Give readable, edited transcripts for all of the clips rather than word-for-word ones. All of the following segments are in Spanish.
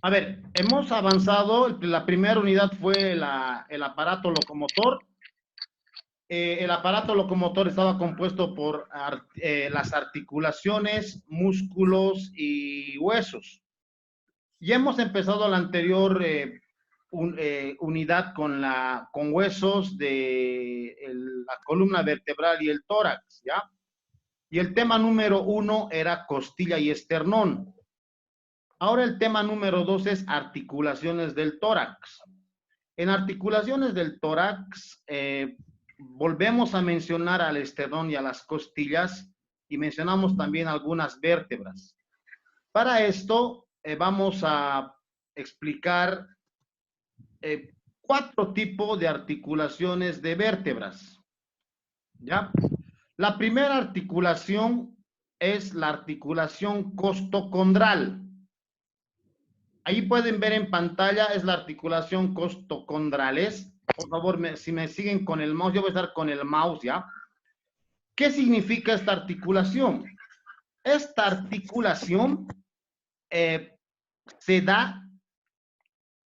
A ver, hemos avanzado. La primera unidad fue el aparato locomotor. El aparato locomotor estaba compuesto por las articulaciones, músculos y huesos. Ya hemos empezado la anterior unidad con huesos de la columna vertebral y el tórax, ¿ya? Y el tema número 1 era costilla y esternón. Ahora el tema número 2 es articulaciones del tórax. En articulaciones del tórax, volvemos a mencionar al esternón y a las costillas y mencionamos también algunas vértebras. Para esto, vamos a explicar 4 tipos de articulaciones de vértebras. ¿Ya? La primera articulación es la articulación costocondral. Ahí pueden ver en pantalla, es la articulación costocondrales. Por favor, si me siguen con el mouse, yo voy a estar con el mouse, ¿ya? ¿Qué significa esta articulación? Esta articulación se da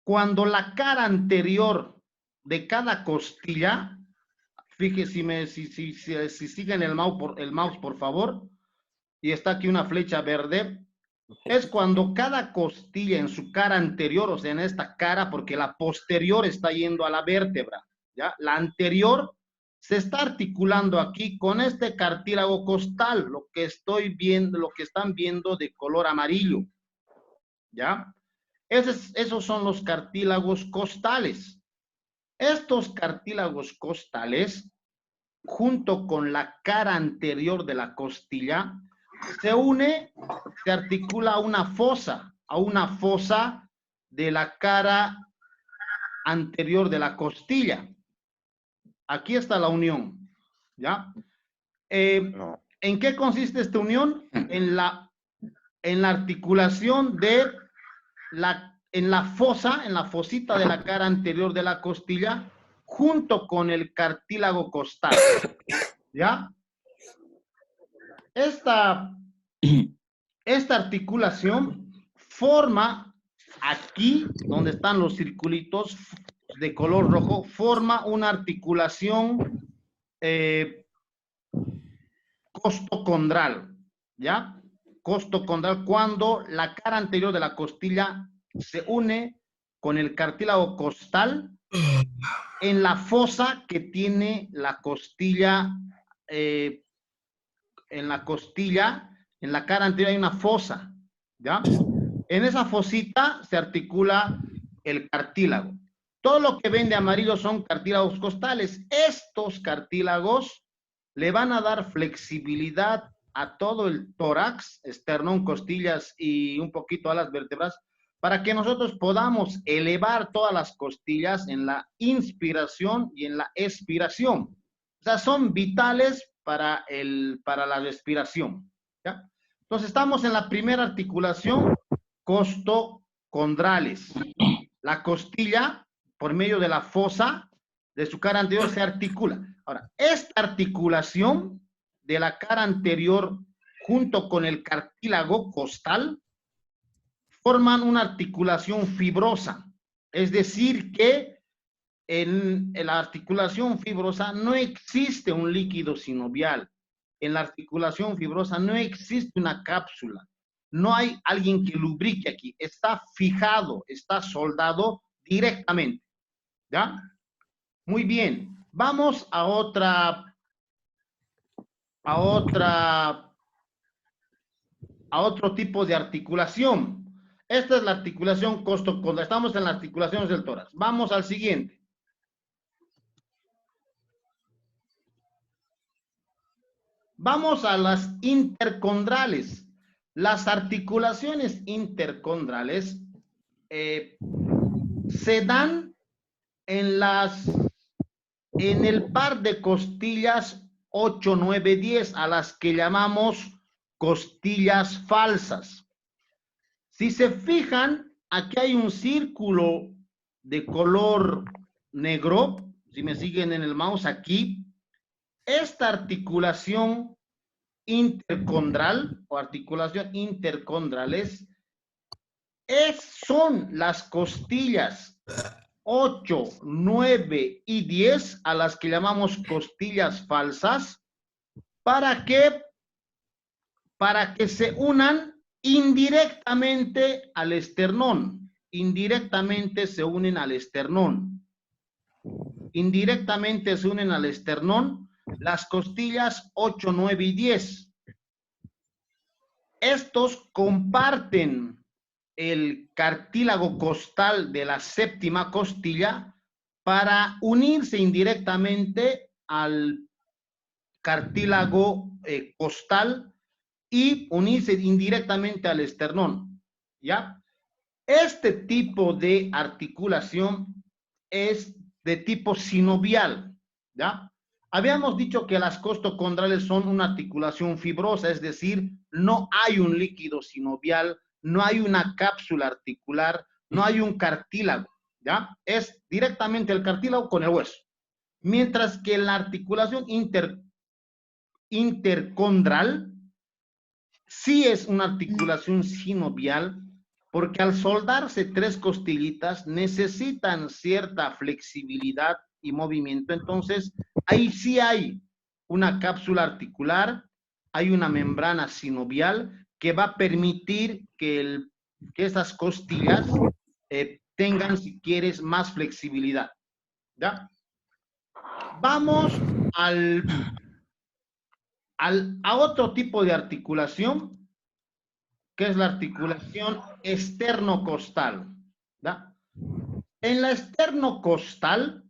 cuando la cara anterior de cada costilla, fíjense si siguen el mouse, por favor, y está aquí una flecha verde, es cuando cada costilla en su cara anterior, o sea, en esta cara, porque la posterior está yendo a la vértebra, ¿ya? La anterior se está articulando aquí con este cartílago costal, lo que estoy viendo, lo que están viendo de color amarillo, ¿ya? Esos son los cartílagos costales. Estos cartílagos costales, junto con la cara anterior de la costilla, se articula a una fosa de la cara anterior de la costilla. Aquí está la unión, ¿ya? No. ¿En qué consiste esta unión? En la articulación de en la fosita de la cara anterior de la costilla, junto con el cartílago costal, ¿ya? Esta articulación forma aquí, donde están los circulitos de color rojo, forma una articulación costocondral, ¿ya? Costocondral, cuando la cara anterior de la costilla se une con el cartílago costal en la fosa que tiene la costilla, en la cara anterior hay una fosa, ¿ya? En esa fosita se articula el cartílago. Todo lo que ven de amarillo son cartílagos costales. Estos cartílagos le van a dar flexibilidad a todo el tórax, esternón, costillas y un poquito a las vértebras, para que nosotros podamos elevar todas las costillas en la inspiración y en la expiración. O sea, son vitales para la respiración, ¿ya? Entonces, estamos en la primera articulación, costocondrales. La costilla, por medio de la fosa de su cara anterior, se articula. Ahora, esta articulación de la cara anterior junto con el cartílago costal forman una articulación fibrosa. Es decir, que en la articulación fibrosa no existe un líquido sinovial. En la articulación fibrosa no existe una cápsula. No hay alguien que lubrique aquí. Está fijado, está soldado directamente. ¿Ya? Muy bien. Vamos a otro tipo de articulación. Esta es la articulación costocondral. Estamos en las articulaciones del tórax. Vamos al siguiente. Vamos a las intercondrales. Las articulaciones intercondrales se dan en el par de costillas 8, 9, 10, a las que llamamos costillas falsas. Si se fijan, aquí hay un círculo de color negro, si me siguen en el mouse aquí, esta articulación intercondral o articulación intercondrales son las costillas 8, 9 y 10 a las que llamamos costillas falsas. ¿Para qué? Para que se unan indirectamente al esternón. Indirectamente se unen al esternón. Indirectamente se unen al esternón las costillas 8, 9 y 10. Estos comparten el cartílago costal de la séptima costilla para unirse indirectamente al cartílago costal y unirse indirectamente al esternón, ¿ya? Este tipo de articulación es de tipo sinovial, ¿ya? Habíamos dicho que las costocondrales son una articulación fibrosa, es decir, no hay un líquido sinovial, no hay una cápsula articular, no hay un cartílago, ¿ya? Es directamente el cartílago con el hueso. Mientras que la articulación intercondral sí es una articulación sinovial, porque al soldarse tres costillitas necesitan cierta flexibilidad y movimiento. Entonces, ahí sí hay una cápsula articular, hay una membrana sinovial que va a permitir que esas costillas tengan, si quieres, más flexibilidad. ¿Ya? Vamos a otro tipo de articulación, que es la articulación esternocostal. ¿Da? En la esternocostal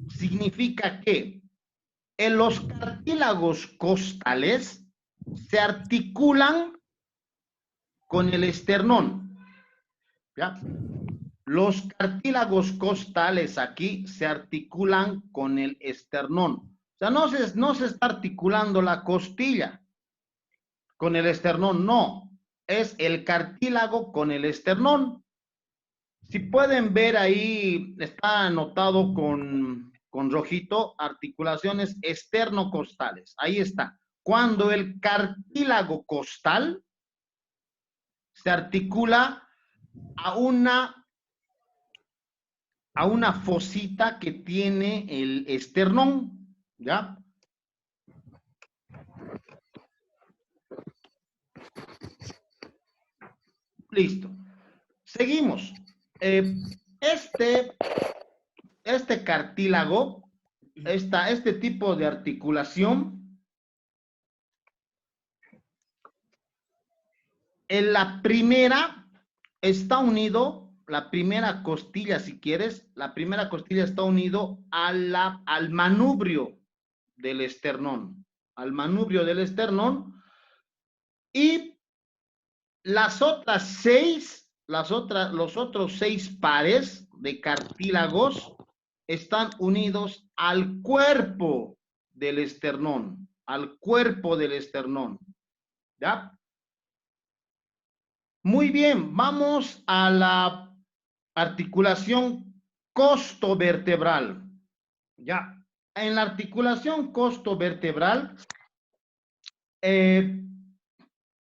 significa que en los cartílagos costales se articulan con el esternón. ¿Ya? Los cartílagos costales aquí se articulan con el esternón. O sea, no se está articulando la costilla con el esternón, no. Es el cartílago con el esternón. Si pueden ver ahí, está anotado con rojito, articulaciones esternocostales. Ahí está. Cuando el cartílago costal se articula a una fosita que tiene el esternón, ¿ya? Listo. Seguimos. Este cartílago, este tipo de articulación, en la primera está unido, la primera costilla, si quieres, la primera costilla está unido al manubrio del esternón, y los otros 6 pares de cartílagos están unidos al cuerpo del esternón, ¿ya? Muy bien, vamos a la articulación costovertebral, ¿ya? En la articulación costovertebral,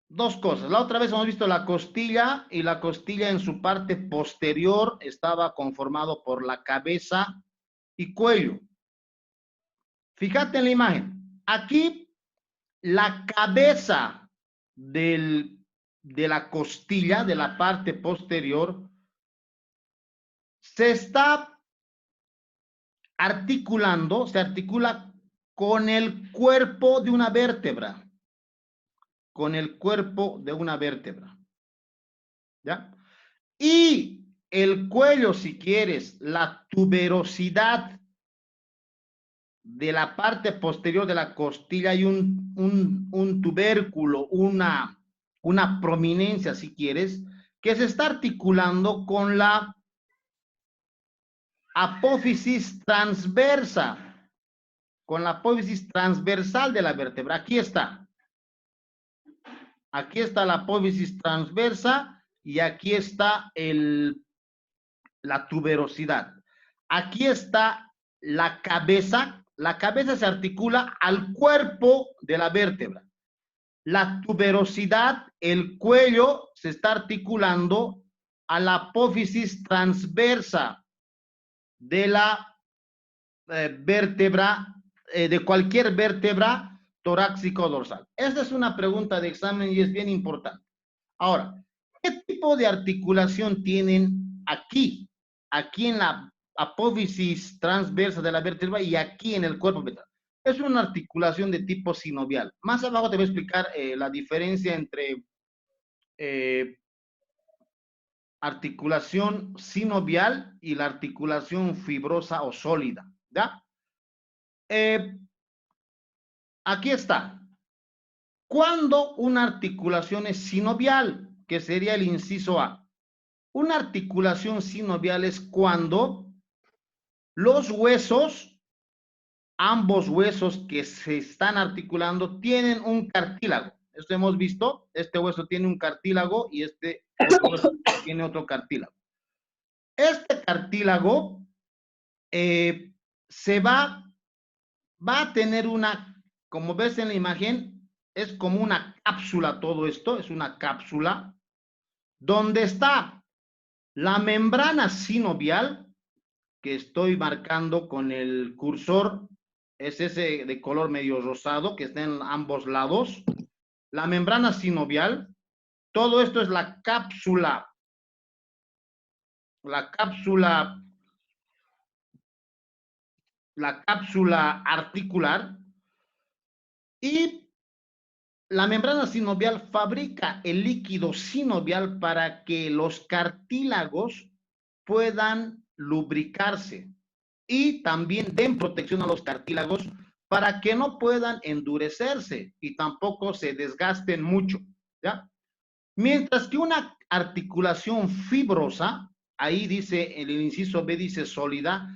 dos cosas. La otra vez hemos visto la costilla, y la costilla en su parte posterior estaba conformado por la cabeza y cuello. Fíjate en la imagen. Aquí la cabeza de la costilla, de la parte posterior, se está articulando, se articula con el cuerpo de una vértebra. Con el cuerpo de una vértebra. ¿Ya? Y el cuello, si quieres, la tuberosidad de la parte posterior de la costilla, hay un tubérculo, una prominencia, si quieres, que se está articulando con la apófisis transversa, con la apófisis transversal de la vértebra. Aquí está. Aquí está la apófisis transversa y aquí está la tuberosidad. Aquí está la cabeza. La cabeza se articula al cuerpo de la vértebra. La tuberosidad, el cuello, se está articulando a la apófisis transversa de la vértebra, de cualquier vértebra torácico-dorsal. Esta es una pregunta de examen y es bien importante. Ahora, ¿qué tipo de articulación tienen aquí? Aquí en la apófisis transversa de la vértebra y aquí en el cuerpo ventral. Es una articulación de tipo sinovial. Más abajo te voy a explicar la diferencia entre articulación sinovial y la articulación fibrosa o sólida. ¿Ya? Aquí está. ¿Cuándo una articulación es sinovial? Que sería el inciso A. Una articulación sinovial es cuando los huesos, ambos huesos que se están articulando, tienen un cartílago. Esto hemos visto, este hueso tiene un cartílago y este otro hueso tiene otro cartílago. Este cartílago va a tener una, como ves en la imagen, es como una cápsula todo esto, es una cápsula, donde está la membrana sinovial, que estoy marcando con el cursor, es ese de color medio rosado, que está en ambos lados, la membrana sinovial, todo esto es la cápsula articular, y la membrana sinovial fabrica el líquido sinovial para que los cartílagos puedan lubricarse y también den protección a los cartílagos para que no puedan endurecerse y tampoco se desgasten mucho, ¿ya? Mientras que una articulación fibrosa, ahí dice, en el inciso B dice sólida,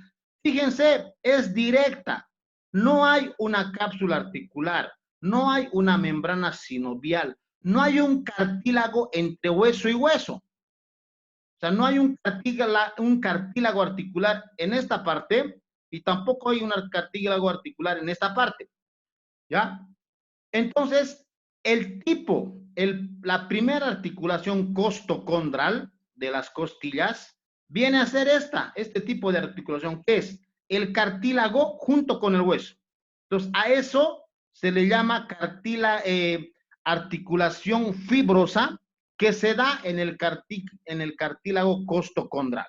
fíjense, es directa, no hay una cápsula articular, no hay una membrana sinovial, no hay un cartílago entre hueso y hueso. O sea, no hay un cartílago articular en esta parte y tampoco hay un cartílago articular en esta parte, ¿ya? Entonces, la primera articulación costocondral de las costillas viene a ser este tipo de articulación, que es el cartílago junto con el hueso. Entonces, a eso se le llama articulación fibrosa, que se da en el cartílago costocondral.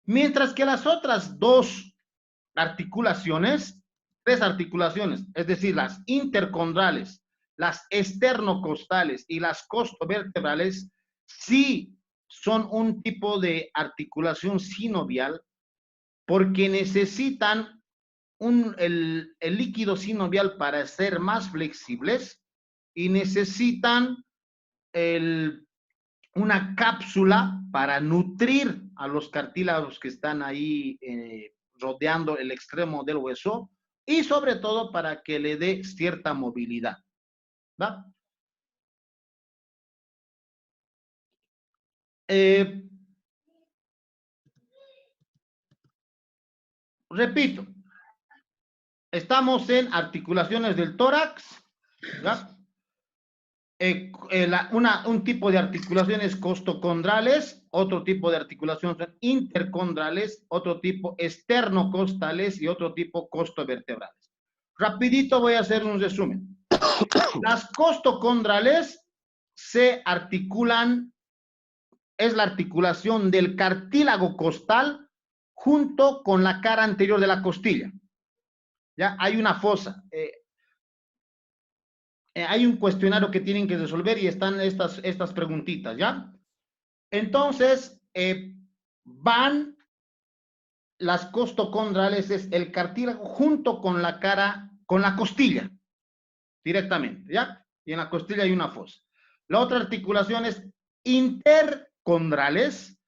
Mientras que las otras dos articulaciones, tres articulaciones, es decir, las intercondrales, las esternocostales y las costovertebrales, sí son un tipo de articulación sinovial porque necesitan el líquido sinovial para ser más flexibles y necesitan una cápsula para nutrir a los cartílagos que están ahí rodeando el extremo del hueso y sobre todo para que le dé cierta movilidad. ¿Va? Repito, estamos en articulaciones del tórax, ¿va? Un tipo de articulaciones costocondrales, otro tipo de articulaciones intercondrales, otro tipo esternocostales y otro tipo costovertebrales. Rapidito voy a hacer un resumen. Las costocondrales se articulan, es la articulación del cartílago costal junto con la cara anterior de la costilla. Ya hay una fosa. Hay un cuestionario que tienen que resolver y están estas preguntitas, ¿ya? Entonces, van las costocondrales, es el cartílago junto con la cara, con la costilla, directamente, ¿ya? Y en la costilla hay una fosa. La otra articulación es intercondrales,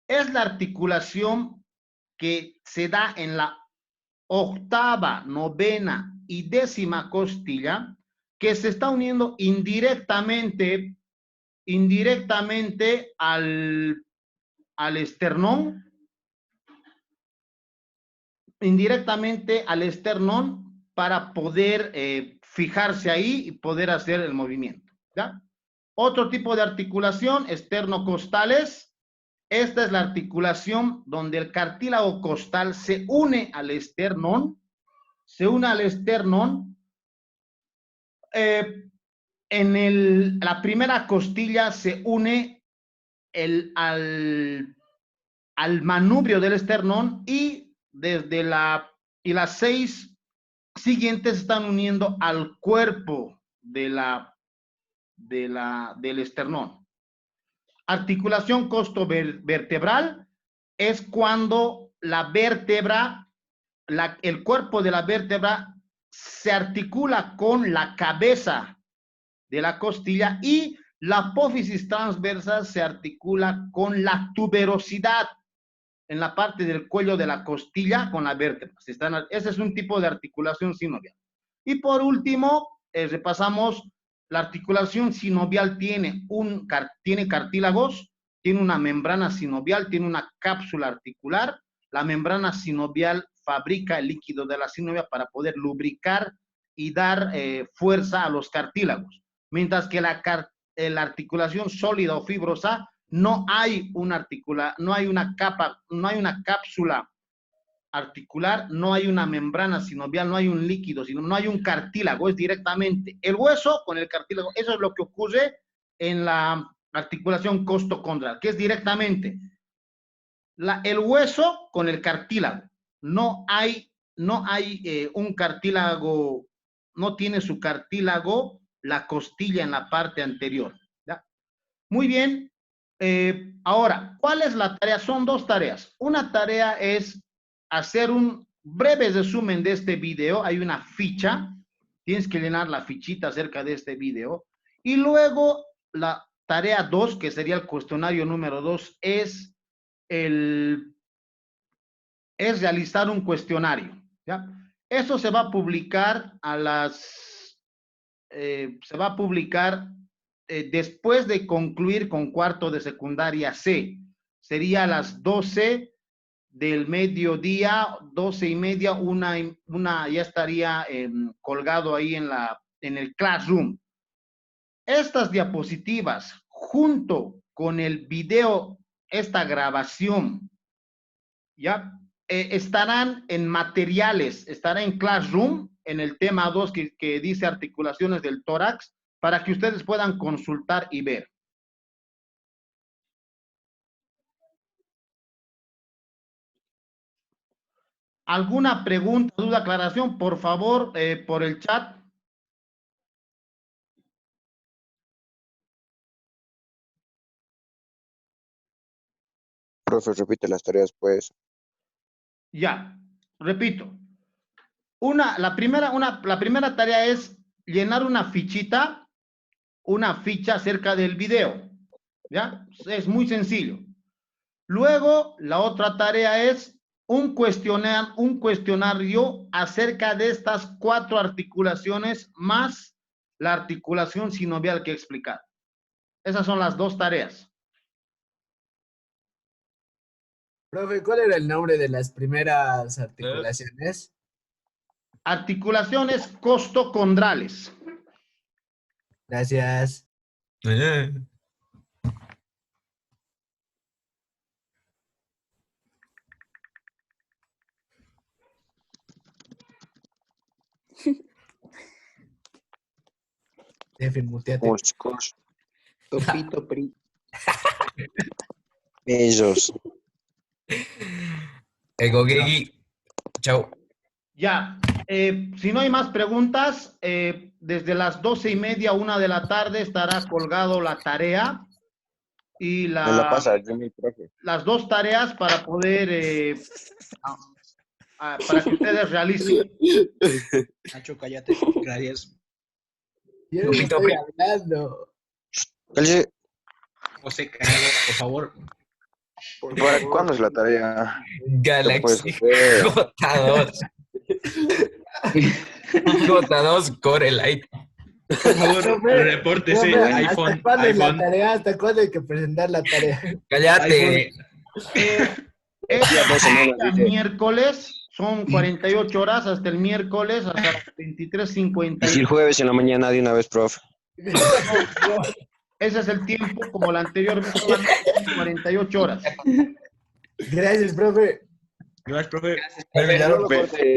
es la articulación que se da en la octava, novena y décima costilla, que se está uniendo indirectamente al esternón, para poder fijarse ahí y poder hacer el movimiento, ¿ya? Otro tipo de articulación, esternocostales, Esta es la articulación donde el cartílago costal se une al esternón, la primera costilla se une al manubrio del esternón y las 6 siguientes están uniendo al cuerpo del esternón. Articulación costovertebral es cuando la vértebra, el cuerpo de la vértebra se articula con la cabeza de la costilla y la apófisis transversa se articula con la tuberosidad en la parte del cuello de la costilla con la vértebra. Ese es un tipo de articulación sinovial. Y por último, repasamos, la articulación sinovial tiene cartílagos, tiene una membrana sinovial, tiene una cápsula articular. La membrana sinovial fabrica el líquido de la sinovia para poder lubricar y dar fuerza a los cartílagos. Mientras que la articulación sólida o fibrosa no hay una cápsula articular, no hay una membrana sinovial, no hay un líquido, sino no hay un cartílago, es directamente el hueso con el cartílago. Eso es lo que ocurre en la articulación costocondral, que es directamente el hueso con el cartílago. No hay un cartílago, no tiene su cartílago la costilla en la parte anterior. ¿Ya? Muy bien. Ahora, ¿cuál es la tarea? Son 2 tareas. Una tarea es hacer un breve resumen de este video. Hay una ficha. Tienes que llenar la fichita acerca de este video. Y luego la tarea 2, que sería el cuestionario número 2, es realizar un cuestionario. ¿Ya? Eso se va a publicar después de concluir con cuarto de secundaria C. Sería a las 12 del mediodía, 12:30, una ya estaría colgado ahí en el classroom. Estas diapositivas, junto con el video, esta grabación, ya estarán en materiales, estará en classroom, en el tema 2 que dice articulaciones del tórax, para que ustedes puedan consultar y ver. ¿Alguna pregunta, duda, aclaración? Por favor, por el chat. Profe, repite las tareas, pues. Ya, repito. La primera tarea es llenar una ficha acerca del video. ¿Ya? Es muy sencillo. Luego, la otra tarea es un cuestionario acerca de estas 4 articulaciones más la articulación sinovial que he explicado. Esas son las 2 tareas. Profe, ¿cuál era el nombre de las primeras articulaciones? Articulaciones costocondrales. Gracias. Jefe, muteate. Chicos. Topito, pri. Ellos. Egogegi. Chao. Ya, si no hay más preguntas, desde las 12:30, 1 de la tarde estará colgado la tarea y Me la pasa, yo mi profe. las 2 tareas para poder, para que ustedes realicen. Nacho, cállate. Gracias. Yo no Lupito, estoy hablando. Cállese. José, carajo, por favor. ¿Para cuándo es la tarea? Galaxy Pues, J2. J2 Core Light. Por favor, repórtese. Profe, iPhone. ¿hasta cuándo es la iPhone. tarea? ¿Hasta cuándo hay que presentar la tarea? Cállate. Día 12, no lo dije. Miércoles, son 48 horas hasta el miércoles, hasta las Y si el 23:50. jueves en la mañana de una vez, profe. Ese es el tiempo, como la anterior vez, solamente 48 horas. Gracias, profe. Gracias, profe. Pero ya lo-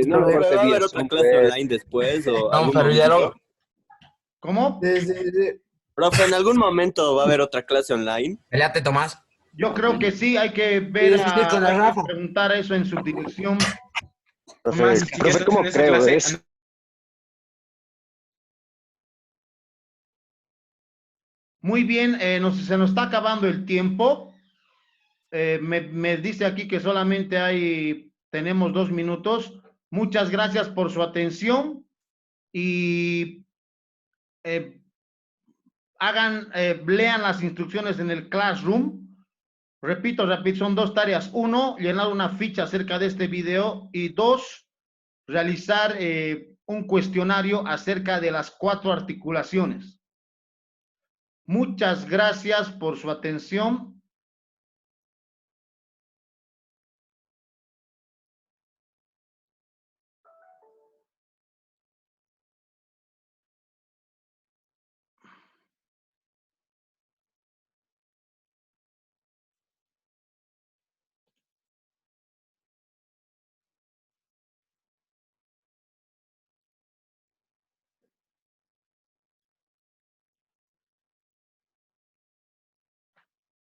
No lo ¿Va corte a haber vía otra Zoom, clase pues. online después o No, algún pero ya momento? lo... ¿Cómo? Profe, ¿en algún momento va a haber otra clase online? Peleate, Tomás. Yo creo que sí, hay que ver, Sí, sí, con la hay que Rafa. preguntar eso en subdirección. Profe, Tomás, Si ya profe, estás ¿cómo en esa creo? clase, Es Muy bien, se nos está acabando el tiempo. Me dice aquí que solamente tenemos 2 minutos. Muchas gracias por su atención y lean las instrucciones en el Classroom. Repito, son 2 tareas. 1, llenar una ficha acerca de este video y 2, realizar un cuestionario acerca de las 4 articulaciones. Muchas gracias por su atención.